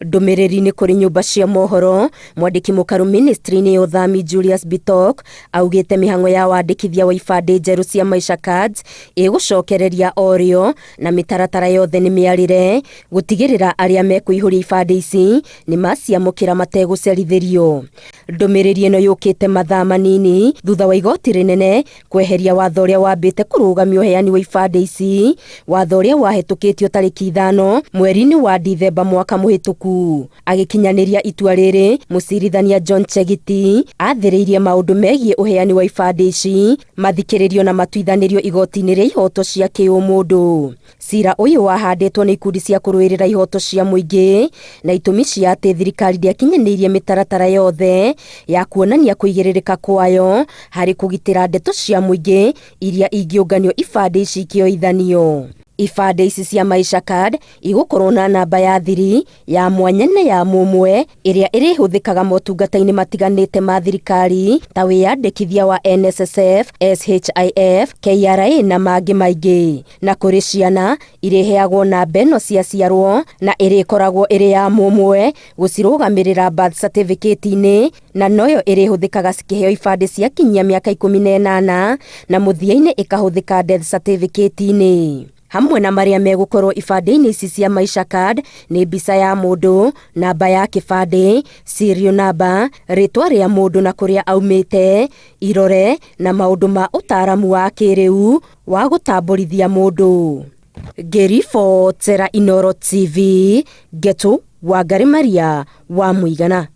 Ndumiriri-ini kuri nyumba cia mohoro, mwandiki mukaru ministry-ini ya uthami Julius Bitok augite mihango ya wandikithia wa ibande njeru cia Maisha Cards igucokereria orio na mitaratara yothe ni miarire gutigirira aria mekuihuria ibande ici ni maciamukira mategucerithirio. Ndumiriri ino yukite mathaa manini thutha wa igoti rinene kweheria watho uria wambite kurugamia uheani wa ibande ici, watho uria wahetukitio tariki 5 mweri-ini wa Dithemba mwaka muhituku. Agikinyaniria itua riri, mucirithania John Chegiti athiriirie maundu megie uheani wa ibande ici mathikiririo na matuithanirio igoti-ini ria ihoto cia kiumundu. Cira uyu wahanditwo ni ikundi cia kuruirira ihoto cia muingi na itumi cia ati thirikari ndiakinyaniirie mitaratara yothe ya kuonania kuigiririka kwayo hari kugitira ndeto cia muingi iria ingiunganio ibande ici ikioithanio. Ibande ici cia Maisha Card igukorwo na namba ya thiri ya mwanya na ya mumwe iria irihuthikaga motungata-ini matiganite ma thirikari ta wiyandikithia wa NSSF, SHIF, KRA na mangi maingi. Na kuri ciana iriheagwo namba ino cia ciarwo na irikoragwo iri ya mumwe gucirugamirira birth certificate-ini na noyo irihuthikaga cikiheo ibande cia kinyia miaka 18 na muthia-ini ikahuthika death certificate-ini. Hamwe na maria megukorwo ibande-ini ici cia Maisha Card ni mbica ya mundu, namba ya kibande, serial number, ritwa ria mundu na kuria aumite, irore na maundu ma utaramu wa kiriu wa gutamburithia mundu. Gerifo Tera Inoro TV, Getu Wangari Maria wa Muigana.